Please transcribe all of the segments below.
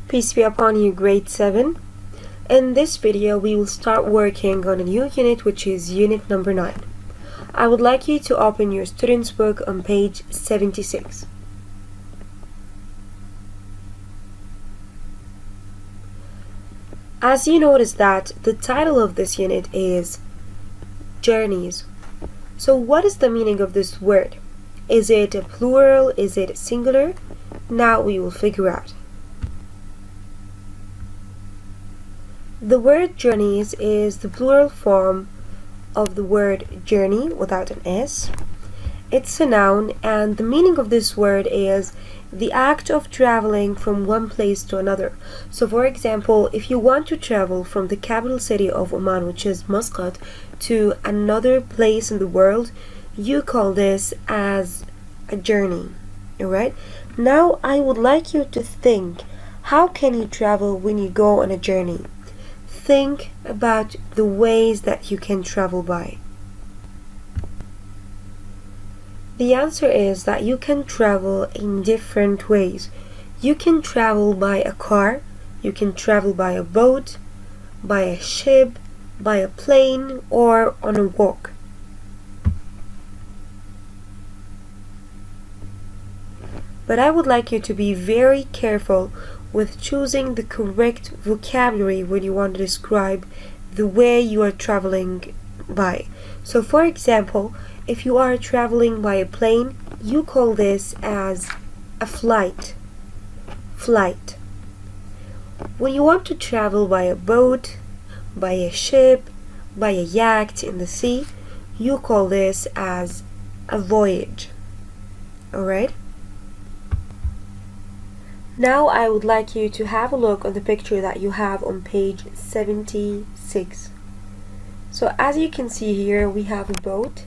Peace be upon you, grade 7. In this video, we will start working on a new unit, which is unit number 9. I would like you to open your student's book on page 76. As you notice that the title of this unit is Journeys. So what is the meaning of this word? Is it a plural? Is it singular? Now we will figure out. The word journeys is the plural form of the word journey without an S. It's a noun, and the meaning of this word is the act of traveling from one place to another. So for example, if you want to travel from the capital city of Oman, which is Muscat, to another place in the world, you call this as a journey. Alright? Now I would like you to think, how can you travel when you go on a journey? Think about the ways that you can travel by. The answer is that you can travel in different ways. You can travel by a car, you can travel by a boat, by a ship, by a plane, or on a walk. But I would like you to be very careful with choosing the correct vocabulary when you want to describe the way you are traveling by. So for example, if you are traveling by a plane, you call this as a flight. Flight. When you want to travel by a boat, by a ship, by a yacht in the sea, you call this as a voyage. Alright? Now I would like you to have a look at the picture that you have on page 76. So as you can see here, we have a boat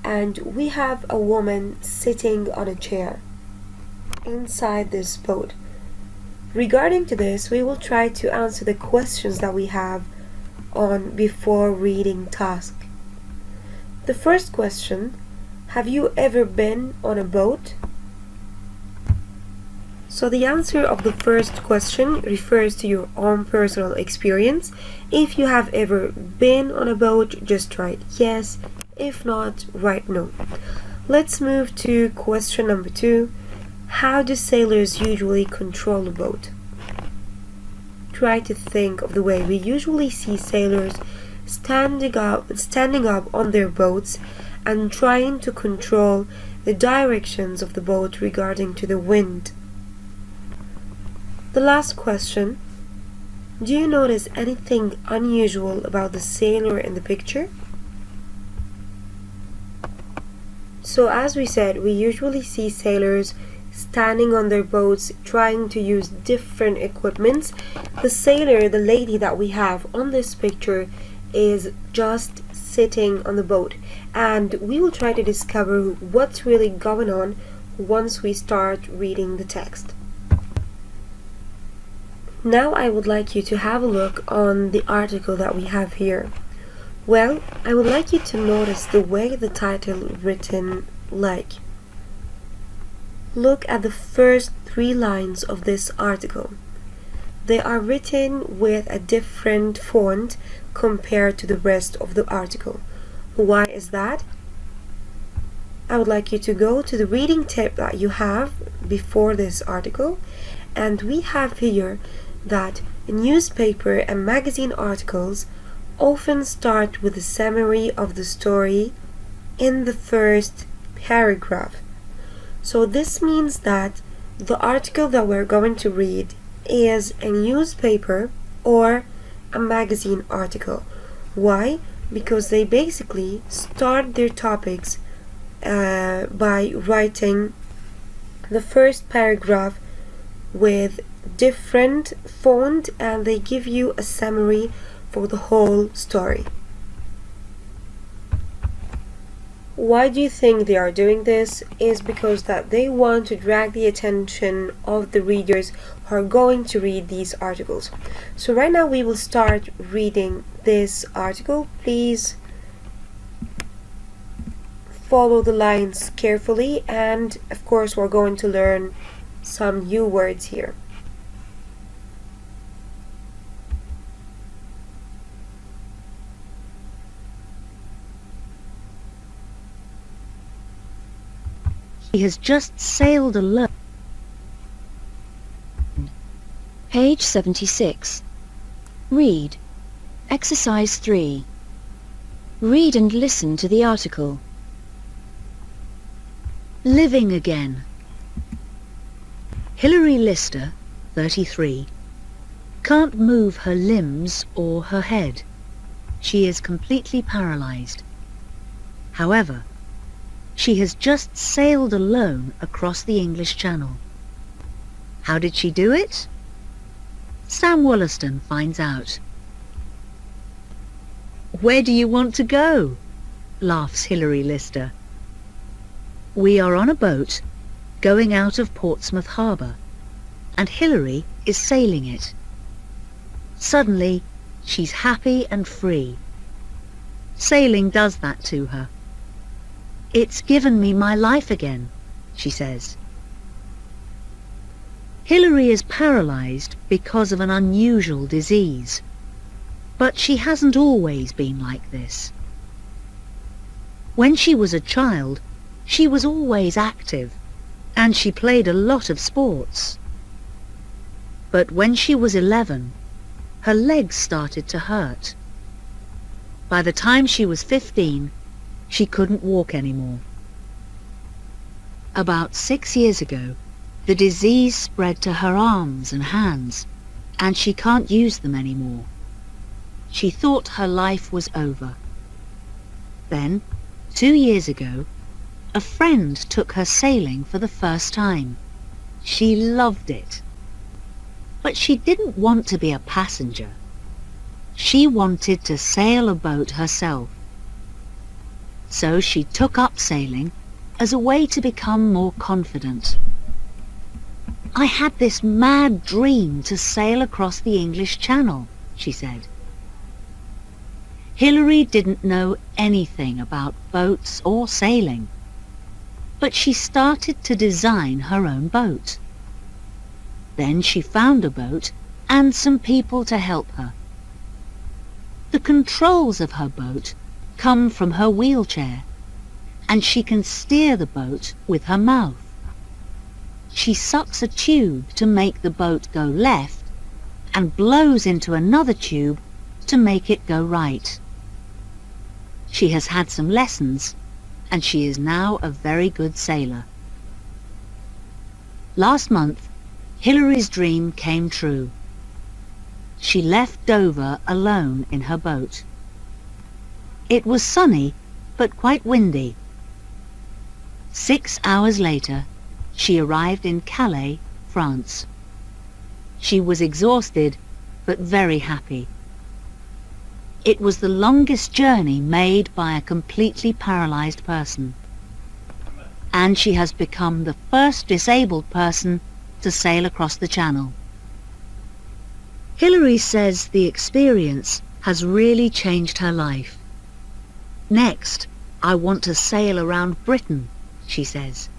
and we have a woman sitting on a chair inside this boat. Regarding to this, we will try to answer the questions that we have on before reading task. The first question, have you ever been on a boat? So the answer of the first question refers to your own personal experience. If you have ever been on a boat, just write yes. If not, write no. Let's move to question number 2. How do sailors usually control a boat? Try to think of the way we usually see sailors standing up on their boats and trying to control the directions of the boat regarding to the wind. The last question, do you notice anything unusual about the sailor in the picture? So as we said, we usually see sailors standing on their boats trying to use different equipments. The sailor, the lady that we have on this picture, is just sitting on the boat, and we will try to discover what's really going on once we start reading the text. Now I would like you to have a look on the article that we have here. Well, I would like you to notice the way the title is written like. Look at the first 3 lines of this article. They are written with a different font compared to the rest of the article. Why is that? I would like you to go to the reading tip that you have before this article, and we have here that newspaper and magazine articles often start with a summary of the story in the first paragraph. So this means that the article that we're going to read is a newspaper or a magazine article. Why? Because they basically start their topics by writing the first paragraph with different font, and they give you a summary for the whole story. Why do you think they are doing this? Is because that they want to drag the attention of the readers who are going to read these articles. So right now we will start reading this article. Please follow the lines carefully, and of course we're going to learn some new words here. She has just sailed alone. Page 76. Read. Exercise 3. Read and listen to the article. Living again. Hilary Lister, 33, can't move her limbs or her head. She is completely paralysed. However, she has just sailed alone across the English Channel. How did she do it? Sam Wollaston finds out. "Where do you want to go?" laughs Hilary Lister. "We are on a boat going out of Portsmouth Harbour, and Hilary is sailing it. Suddenly, she's happy and free. Sailing does that to her. It's given me my life again," she says. Hilary is paralysed because of an unusual disease, but she hasn't always been like this. When she was a child, she was always active, and she played a lot of sports. But when she was 11, her legs started to hurt. By the time she was 15, she couldn't walk anymore. About 6 years ago, the disease spread to her arms and hands, and she can't use them anymore. She thought her life was over. Then, 2 years ago, a friend took her sailing for the first time. She loved it. But she didn't want to be a passenger. She wanted to sail a boat herself. So she took up sailing as a way to become more confident. "I had this mad dream to sail across the English Channel," she said. Hilary didn't know anything about boats or sailing, but she started to design her own boat. Then she found a boat and some people to help her. The controls of her boat come from her wheelchair, and she can steer the boat with her mouth. She sucks a tube to make the boat go left and blows into another tube to make it go right. She has had some lessons, and she is now a very good sailor. Last month, Hilary's dream came true. She left Dover alone in her boat. It was sunny, but quite windy. 6 hours later, she arrived in Calais, France. She was exhausted, but very happy. It was the longest journey made by a completely paralysed person. And she has become the first disabled person to sail across the Channel. Hilary says the experience has really changed her life. "Next, I want to sail around Britain," she says.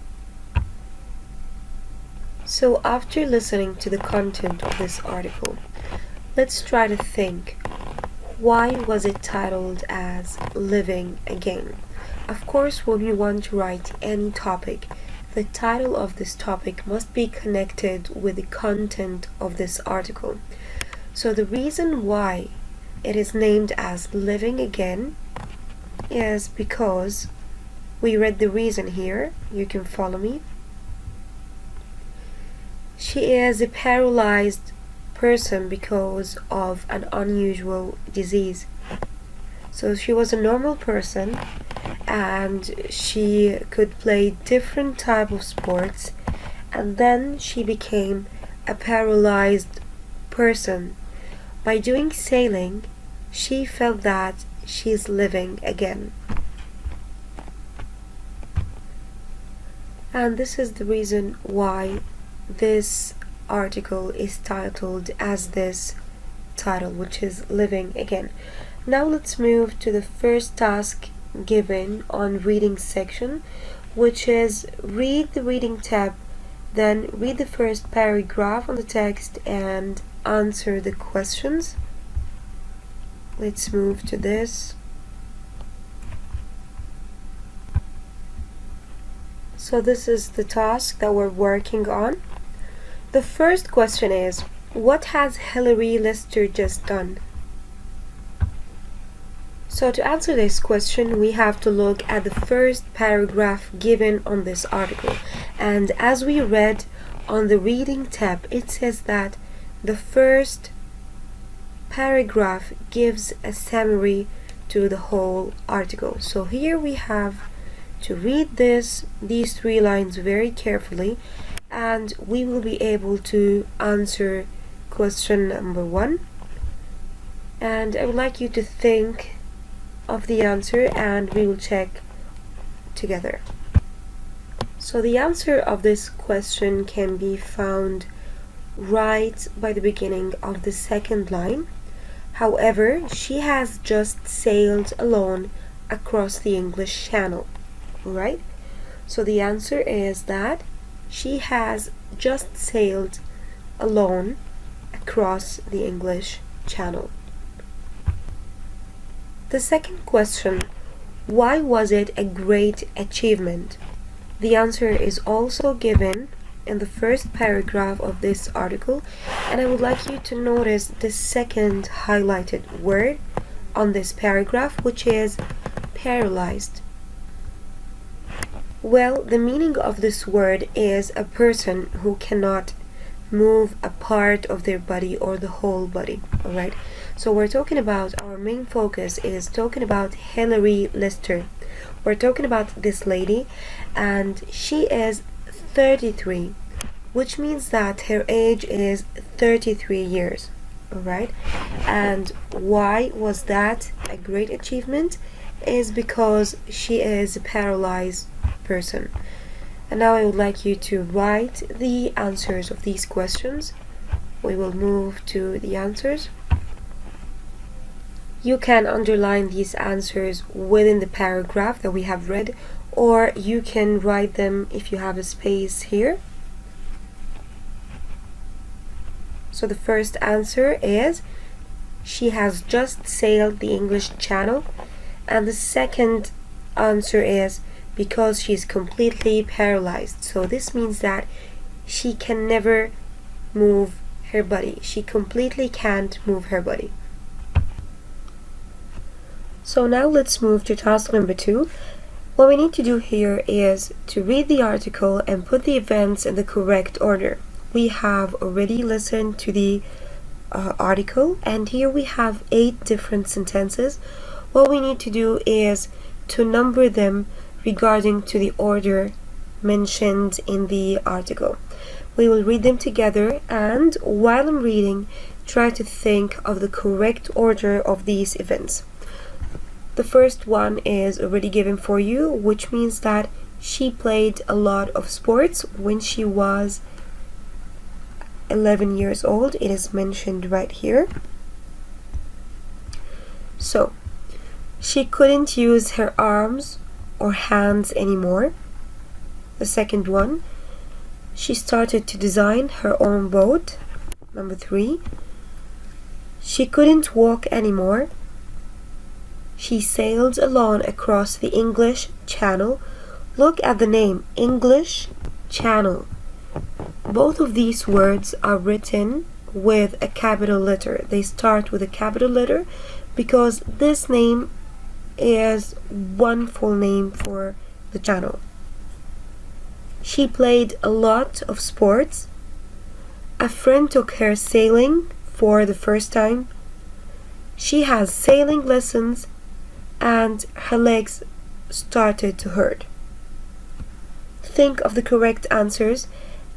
So after listening to the content of this article, let's try to think, why was it titled as Living Again? Of course, when you want to write any topic, the title of this topic must be connected with the content of this article. So the reason why it is named as Living Again is because we read the reason here. You can follow me. She is a paralyzed person because of an unusual disease. So she was a normal person and she could play different type of sports, and then she became a paralyzed person. By doing sailing, she felt that she's living again. And this is the reason why this article is titled as this title, which is Living Again. Now let's move to the first task given on reading section, which is read the reading tab, then read the first paragraph on the text and answer the questions. Let's move to this. So this is the task that we're working on. The first question is, what has Hilary Lister just done? So to answer this question, we have to look at the first paragraph given on this article. And as we read on the reading tab, it says that the first paragraph gives a summary to the whole article. So here we have to read these 3 lines very carefully, and we will be able to answer question number 1. And I would like you to think of the answer and we will check together. So the answer of this question can be found right by the beginning of the second line. However, she has just sailed alone across the English Channel. Right? So the answer is that she has just sailed alone across the English Channel. The second question, why was it a great achievement? The answer is also given in the first paragraph of this article, and I would like you to notice the second highlighted word on this paragraph, which is paralyzed. Well, the meaning of this word is a person who cannot move a part of their body or the whole body. Alright, so we're talking about, our main focus is talking about Hilary Lister. We're talking about this lady, and she is 33, which means that her age is 33 years. Alright, and why was that a great achievement? Is because she is a paralyzed person. And now I would like you to write the answers of these questions. We will move to the answers. You can underline these answers within the paragraph that we have read, or you can write them if you have a space here. So the first answer is, she has just sailed the English Channel. And the second answer is, because she's completely paralyzed. So this means that she can never move her body. She completely can't move her body. So now let's move to task number 2. What we need to do here is to read the article and put the events in the correct order. We have already listened to the article, and here we have 8 different sentences. What we need to do is to number them regarding to the order mentioned in the article. We will read them together, and while I'm reading, try to think of the correct order of these events. The first one is already given for you, which means that she played a lot of sports when she was 11 years old. It is mentioned right here. So, she couldn't use her arms or hands anymore. The second one, she started to design her own boat. Number 3, she couldn't walk anymore. She sailed alone across the English Channel. Look at the name, English Channel. Both of these words are written with a capital letter. They start with a capital letter because this name is one full name for the channel. She played a lot of sports. A friend took her sailing for the first time. She has sailing lessons, and her legs started to hurt. Think of the correct answers,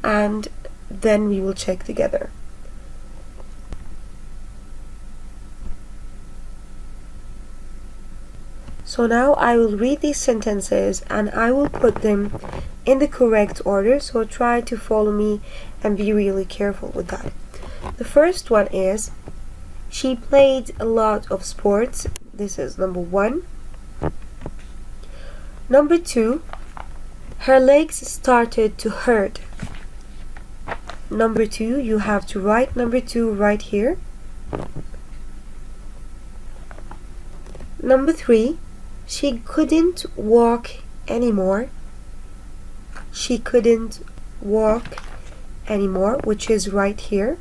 and then we will check together. So now I will read these sentences and I will put them in the correct order, so try to follow me and be really careful with that. The first one is, she played a lot of sports. This is number 1. Number 2, her legs started to hurt. Number 2, you have to write number 2 right here. Number 3, she couldn't walk anymore. she couldn't walk anymore, which is right here.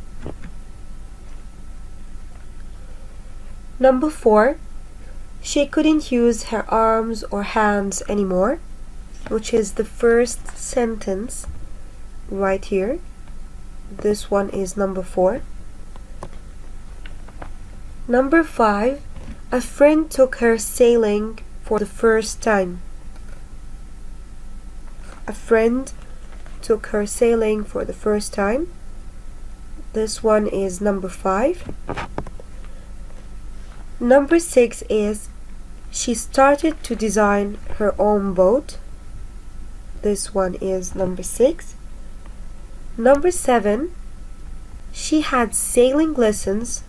Number 4, she couldn't use her arms or hands anymore, which is the first sentence right here. This one is number 4. Number 5, a friend took her sailing for the first time. A friend took her sailing for the first time. This one is number 5. Number 6 is she started to design her own boat. This one is number 6. Number 7, she had sailing lessons.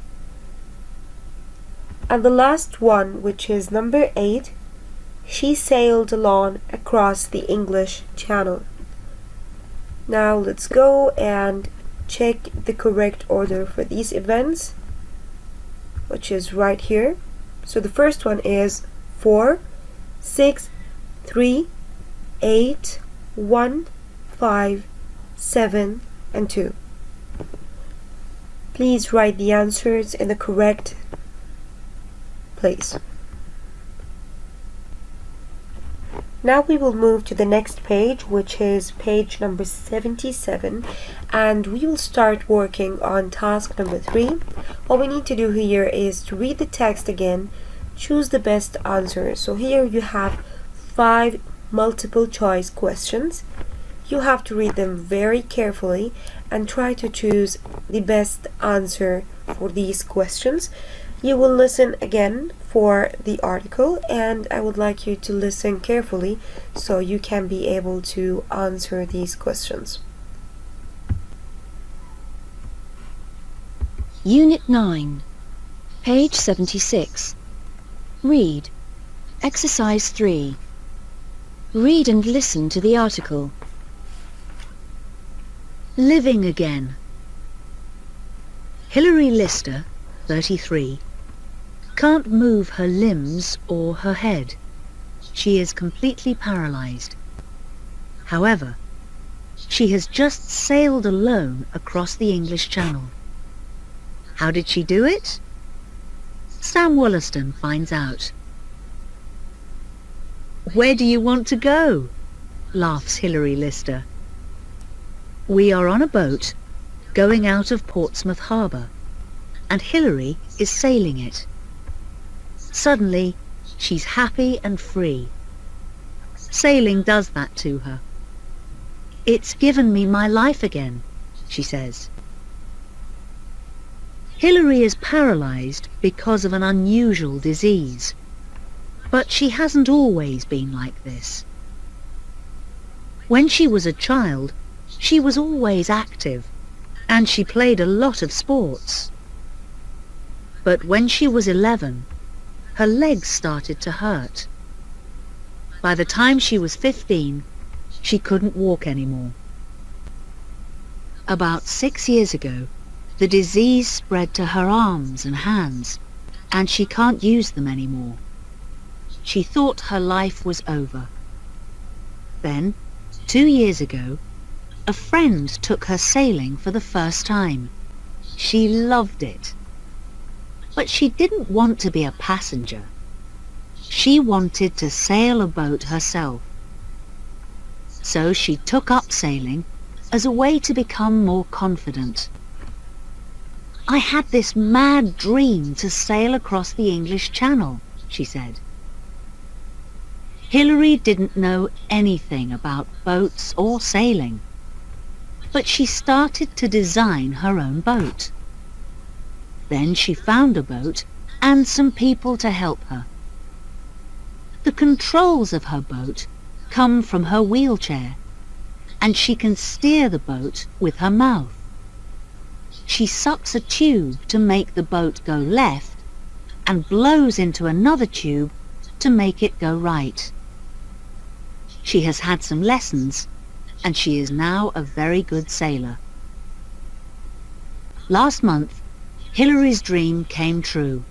And the last one, which is number 8, she sailed alone across the English Channel. Now let's go and check the correct order for these events, which is right here. So the first one is 4, 6, 3, 8, 1, 5, 7, and 2. Please write the answers in the correct place. Now we will move to the next page, which is page number 77, and we will start working on task number 3. All we need to do here is to read the text again, choose the best answer. So here you have 5 multiple choice questions. You have to read them very carefully and try to choose the best answer for these questions. You will listen again for the article, and I would like you to listen carefully so you can be able to answer these questions. Unit 9, page 76. Read. Exercise 3. Read and listen to the article. Living again. Hilary Lister, 33, can't move her limbs or her head. She is completely paralyzed. However, she has just sailed alone across the English Channel. How did she do it? Sam Wollaston finds out. Where do you want to go? Laughs Hilary Lister. We are on a boat going out of Portsmouth Harbour, and Hilary is sailing it. Suddenly, she's happy and free. Sailing does that to her. It's given me my life again, she says. Hilary is paralysed because of an unusual disease, but she hasn't always been like this. When she was a child, she was always active, and she played a lot of sports. But when she was 11, her legs started to hurt. By the time she was 15, she couldn't walk anymore. About 6 years ago, the disease spread to her arms and hands, and she can't use them anymore. She thought her life was over. Then, 2 years ago, a friend took her sailing for the first time. She loved it. But she didn't want to be a passenger. She wanted to sail a boat herself. So she took up sailing as a way to become more confident. I had this mad dream to sail across the English Channel, she said. Hilary didn't know anything about boats or sailing, but she started to design her own boat. Then she found a boat and some people to help her. The controls of her boat come from her wheelchair, and she can steer the boat with her mouth. She sucks a tube to make the boat go left and blows into another tube to make it go right. She has had some lessons, and she is now a very good sailor. Last month, Hilary's dream came true.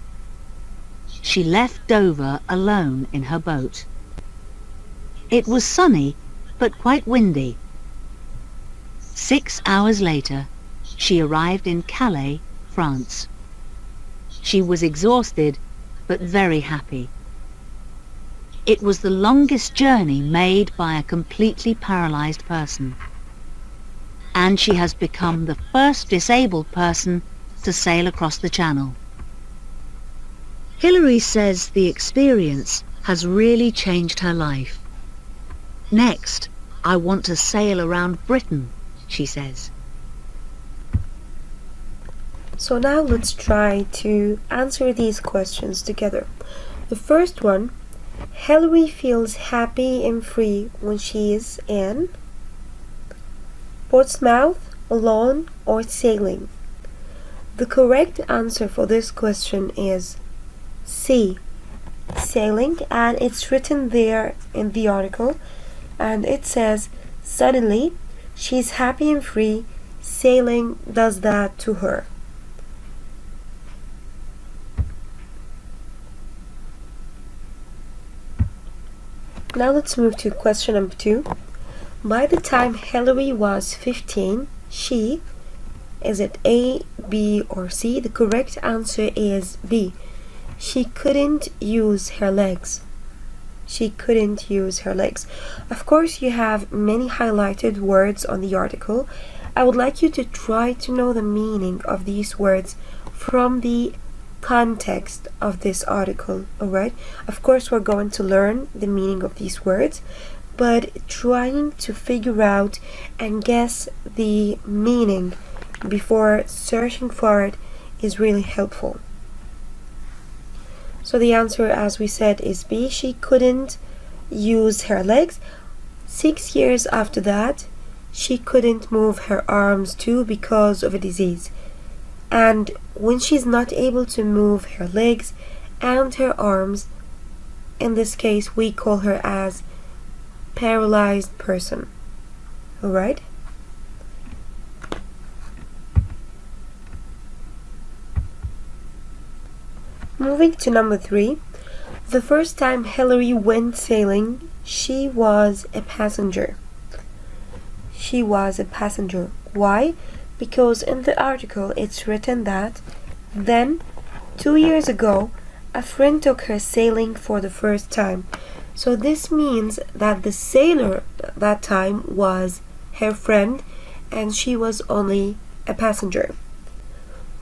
She left Dover alone in her boat. It was sunny, but quite windy. 6 hours later, she arrived in Calais, France. She was exhausted, but very happy. It was the longest journey made by a completely paralyzed person. And she has become the first disabled person to sail across the channel. Hilary says the experience has really changed her life. Next, I want to sail around Britain, she says. So now let's try to answer these questions together. The first one, Hilary feels happy and free when she is in Portsmouth, alone, or sailing. The correct answer for this question is C, sailing, and it's written there in the article, and it says, suddenly, she's happy and free, sailing does that to her. Now let's move to question number 2. By the time Hilary was 15, she, is it A, B, or C? The correct answer is B. She couldn't use her legs. She couldn't use her legs. Of course, you have many highlighted words on the article. I would like you to try to know the meaning of these words from the context of this article, alright? Of course, we're going to learn the meaning of these words, but trying to figure out and guess the meaning before searching for it is really helpful. So the answer, as we said, is B. She couldn't use her legs. 6 years after that, she couldn't move her arms too because of a disease. And when she's not able to move her legs and her arms, in this case we call her as paralyzed person. Alright? Moving to number 3. The first time Hilary went sailing, she was a passenger. She was a passenger. Why? Because in the article it's written that then 2 years ago a friend took her sailing for the first time. So this means that the sailor that time was her friend and she was only a passenger.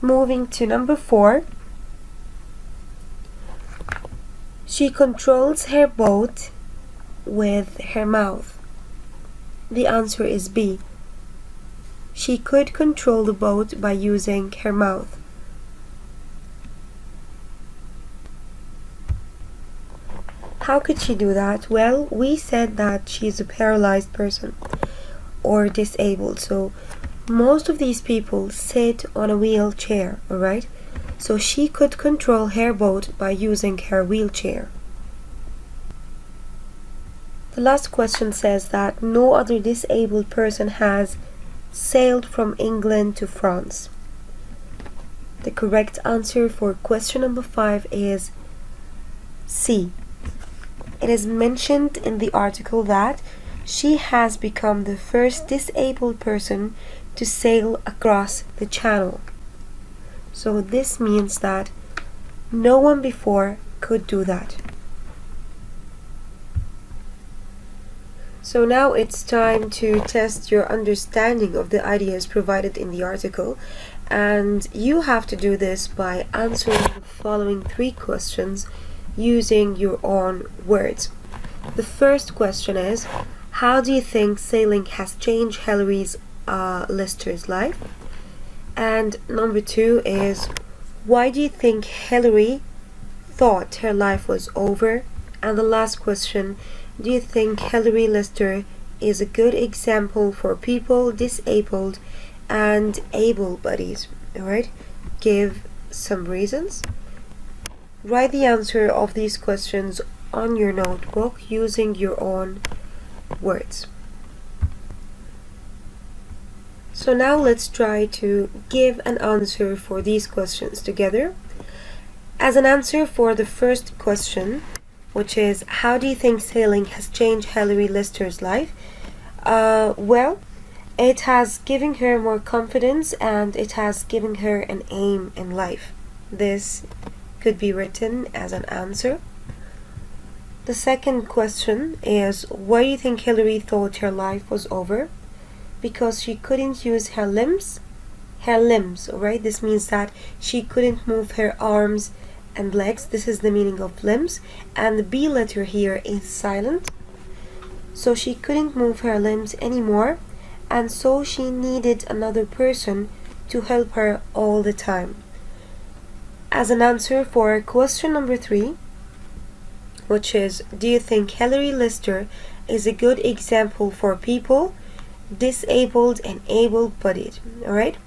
Moving to number 4. She controls her boat with her mouth. The answer is B. She could control the boat by using her mouth. How could she do that? Well, we said that she's a paralyzed person or disabled, so most of these people sit on a wheelchair, alright? So she could control her boat by using her wheelchair. The last question says that no other disabled person has sailed from England to France. The correct answer for question number 5 is C. It is mentioned in the article that she has become the first disabled person to sail across the channel. So this means that no one before could do that. So now it's time to test your understanding of the ideas provided in the article, and you have to do this by answering the following 3 questions using your own words. The first question is, how do you think sailing has changed Hilary's Lister's life? And number 2 is, why do you think Hilary thought her life was over? And the last question, do you think Hilary Lister is a good example for people disabled and able-bodied? Alright, give some reasons. Write the answer of these questions on your notebook using your own words. So now let's try to give an answer for these questions together. As an answer for the first question, which is, how do you think sailing has changed Hilary Lister's life? Well, it has given her more confidence and it has given her an aim in life. This could be written as an answer. The second question is, why do you think Hillary thought her life was over? Because she couldn't use her limbs. Her limbs, alright? This means that she couldn't move her arms and legs. This is the meaning of limbs. And the B letter here is silent. So she couldn't move her limbs anymore. And so she needed another person to help her all the time. As an answer for question number 3, which is, do you think Hillary Lister is a good example for people disabled and able-bodied? Alright?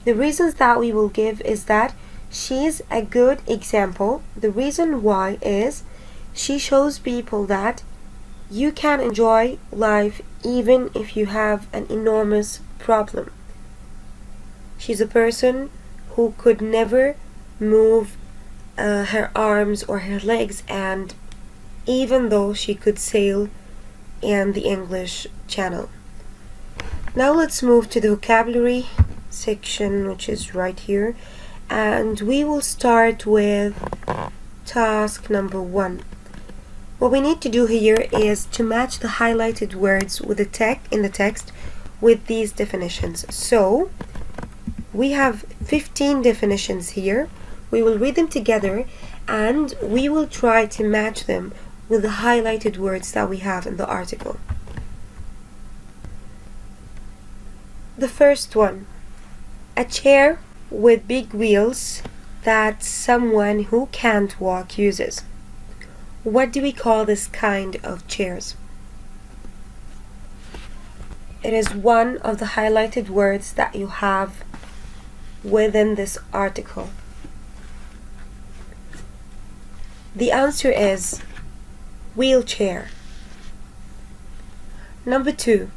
The reasons that we will give is that she's a good example. The reason why is she shows people that you can enjoy life even if you have an enormous problem. She's a person who could never move her arms or her legs, and even though she could sail in the English Channel. Now let's move to the vocabulary section, which is right here, and we will start with task number 1. What we need to do here is to match the highlighted words with the in the text with these definitions. So we have 15 definitions here. We will read them together and we will try to match them with the highlighted words that we have in the article. The first one, a chair with big wheels that someone who can't walk uses. What do we call this kind of chairs? It is one of the highlighted words that you have within this article. The answer is wheelchair. Number 2,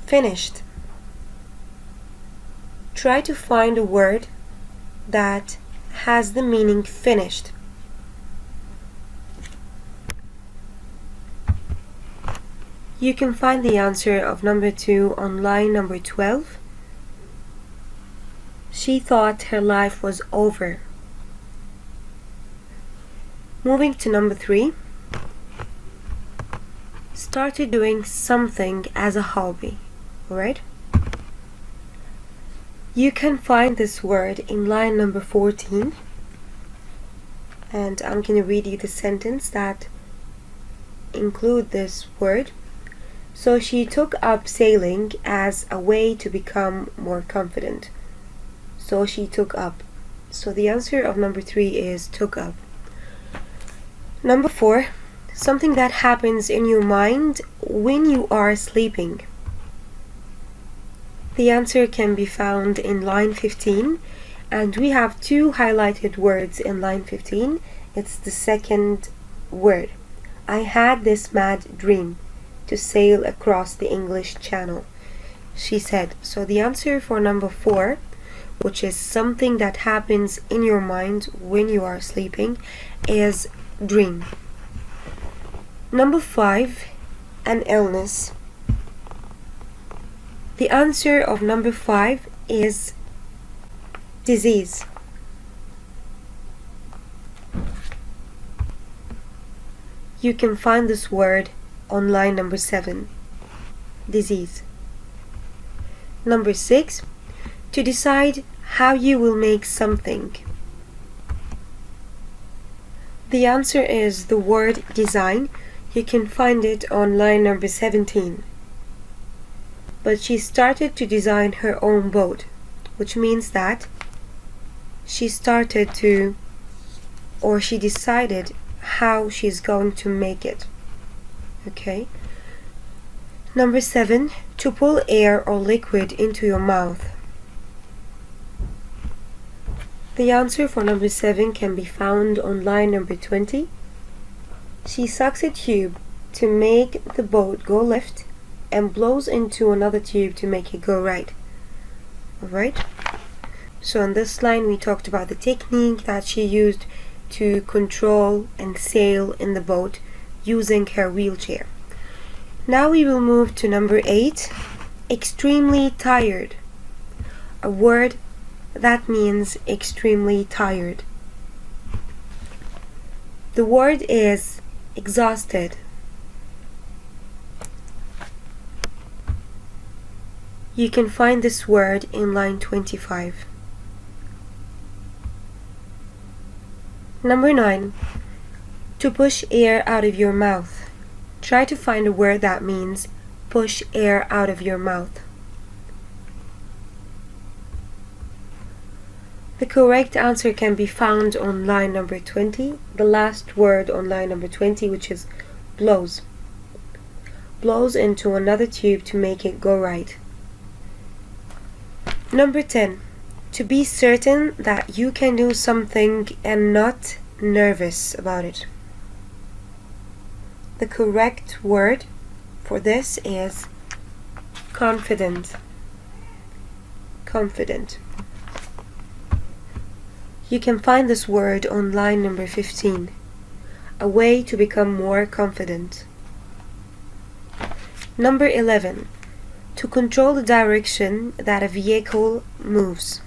finished. Try to find a word that has the meaning finished. You can find the answer of number 2 on line number 12. She thought her life was over. Moving to number 3. Started doing something as a hobby. Alright? You can find this word in line number 14. And I'm going to read you the sentence that include this word. So she took up sailing as a way to become more confident. So she took up. So the answer of number 3 is took up. Number 4, something that happens in your mind when you are sleeping. The answer can be found in line 15, and we have 2 highlighted words in line 15. It's the second word. I had this mad dream to sail across the English Channel, she said. So the answer for number 4, which is something that happens in your mind when you are sleeping, is dream. Number 5, an illness. The answer of number 5 is disease. You can find this word on line number 7, disease. Number 6, to decide how you will make something. The answer is the word design. You can find it on line number 17. But she started to design her own boat, which means that she started to, or she decided how she's going to make it. Okay. Number 7, to pull air or liquid into your mouth. The answer for number 7 can be found on line number 20. She sucks a tube to make the boat go left and blows into another tube to make it go right. Alright? So on this line we talked about the technique that she used to control and sail in the boat using her wheelchair. Now we will move to number 8, extremely tired. A word that means extremely tired. The word is exhausted. You can find this word in line 25. Number 9, to push air out of your mouth. Try to find a word that means push air out of your mouth. The correct answer can be found on line number 20, the last word on line number 20, which is blows. Blows into another tube to make it go right. Number 10, to be certain that you can do something and not nervous about it. The correct word for this is confident. Confident. You can find this word on line number 15, a way to become more confident. Number 11, to control the direction that a vehicle moves.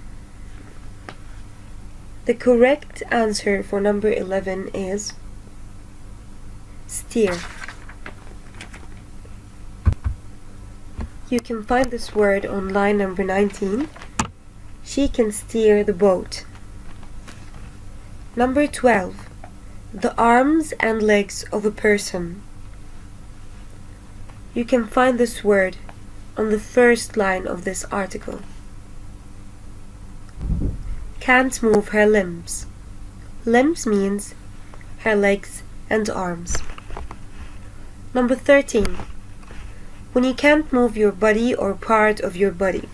The correct answer for number 11 is steer. You can find this word on line number 19. She can steer the boat. Number 12, the arms and legs of a person. You can find this word on the first line of this article. Can't move her limbs. Limbs means her legs and arms. Number 13, when you can't move your body or part of your body.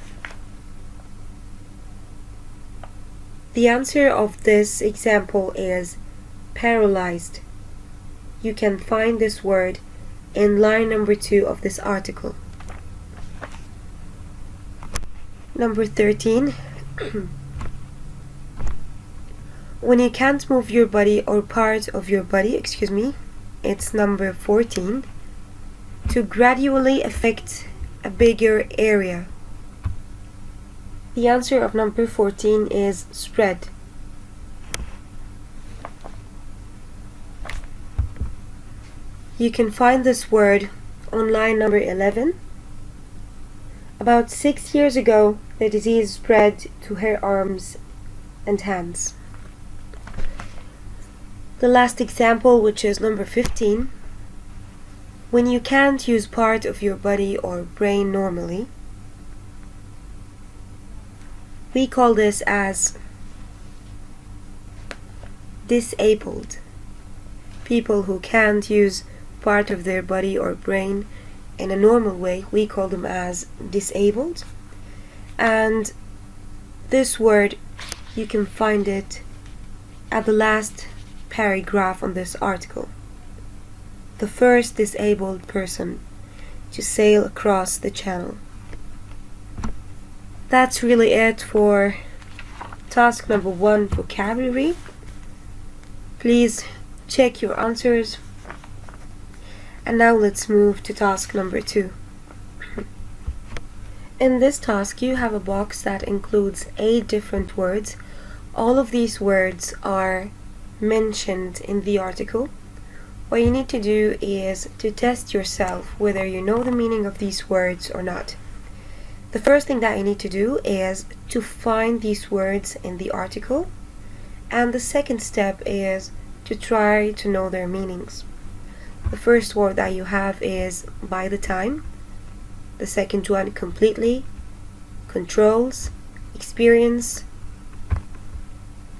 The answer of this example is paralyzed. You can find this word in line number 2 of this article. Number 13, when you can't move your body or part of your body, it's number 14, to gradually affect a bigger area. The answer of number 14 is spread. You can find this word on line number 11. About 6 years ago, the disease spread to her arms and hands. The last example, which is number 15, when you can't use part of your body or brain normally. We call this as disabled. People who can't use part of their body or brain in a normal way, we call them as disabled. And this word, you can find it at the last paragraph on this article. The first disabled person to sail across the channel. That's really it for task number 1, vocabulary. Please check your answers. And now let's move to task number 2. In this task, you have a box that includes 8 different words. All of these words are mentioned in the article. What you need to do is to test yourself whether you know the meaning of these words or not. The first thing that you need to do is to find these words in the article, and the second step is to try to know their meanings. The first word that you have is by the time. The second one, completely, controls, experience.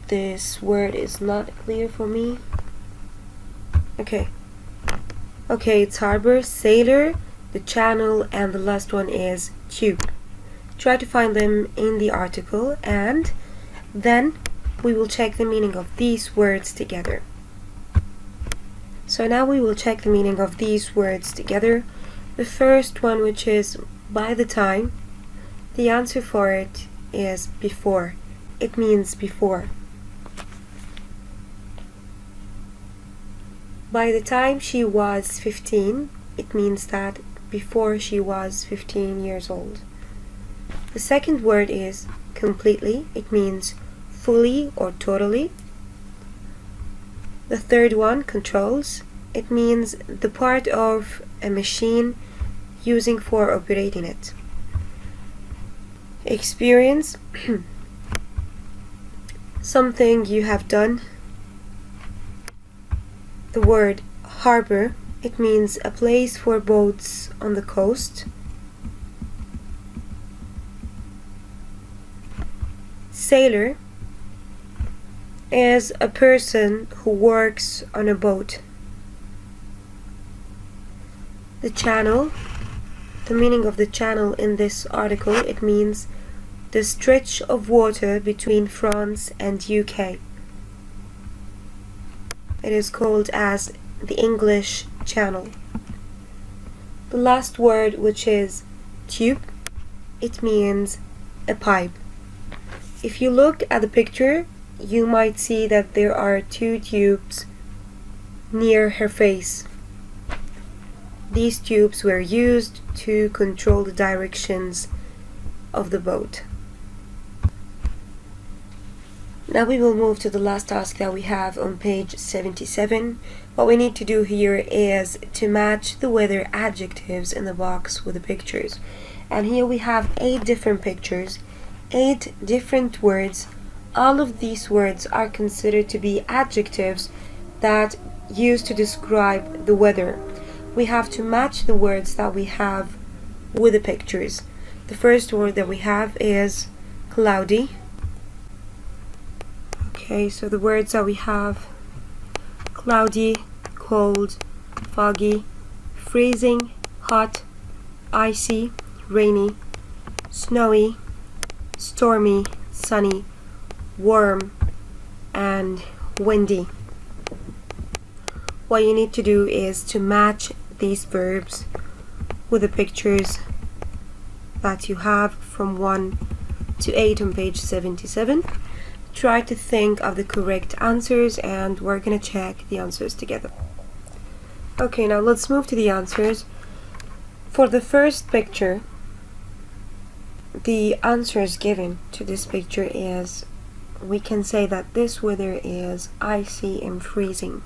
This word is not clear for me. Okay, it's harbor, sailor, the channel, and the last one is tube. Try to find them in the article, and then we will check the meaning of these words together. So now we will check the meaning of these words together. The first one, which is by the time, the answer for it is before. It means before. By the time she was 15, it means that before she was 15 years old. The second word is completely. It means fully or totally. The third one, controls. It means the part of a machine using for operating it. Experience, something you have done. The word harbor, it means a place for boats on the coast. Sailor is a person who works on a boat. The channel, the meaning of the channel in this article, it means the stretch of water between France and UK. It is called as the English Channel. The last word, which is tube, it means a pipe. If you look at the picture, you might see that there are two tubes near her face. These tubes were used to control the directions of the boat. Now we will move to the last task that we have on page 77. What we need to do here is to match the weather adjectives in the box with the pictures. And here we have 8 different pictures, 8 different words. All of these words are considered to be adjectives that used to describe the weather. We have to match the words that we have with the pictures. The first word that we have is cloudy. Okay, so the words that we have: cloudy, cold, foggy, freezing, hot, icy, rainy, snowy, stormy, sunny, warm, and windy. What you need to do is to match these verbs with the pictures that you have from 1 to 8 on page 77. Try to think of the correct answers, and we're going to check the answers together. Okay, now let's move to the answers. For the first picture, the answers given to this picture is, we can say that this weather is icy and freezing.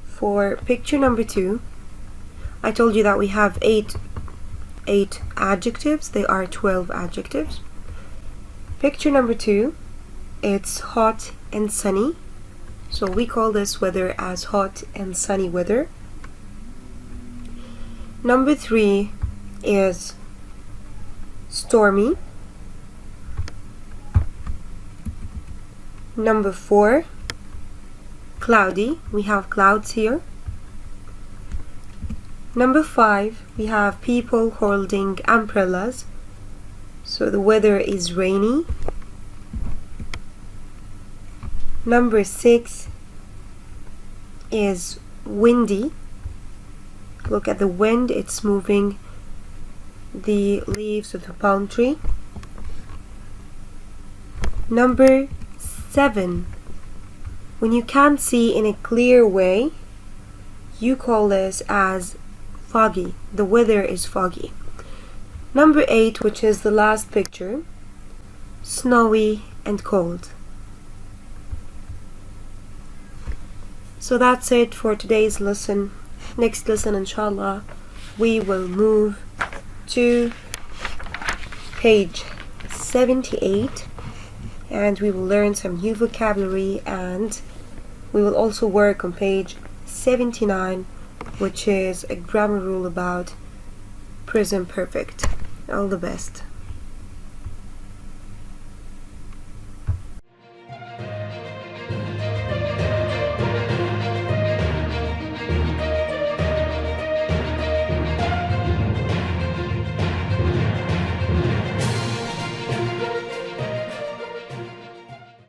For picture number 2, I told you that we have 8 adjectives. They are 12 adjectives. Picture number 2, it's hot and sunny. So we call this weather as hot and sunny weather. Number 3 is stormy. Number 4, cloudy. We have clouds here. Number 5, we have people holding umbrellas. So the weather is rainy. Number 6 is windy. Look at the wind, it's moving the leaves of the palm tree. Number 7, when you can't see in a clear way, you call this as foggy. The weather is foggy. Number 8, which is the last picture, snowy and cold. So that's it for today's lesson. Next lesson, inshallah, we will move to page 78, and we will learn some new vocabulary, and we will also work on page 79, which is a grammar rule about present perfect. All the best.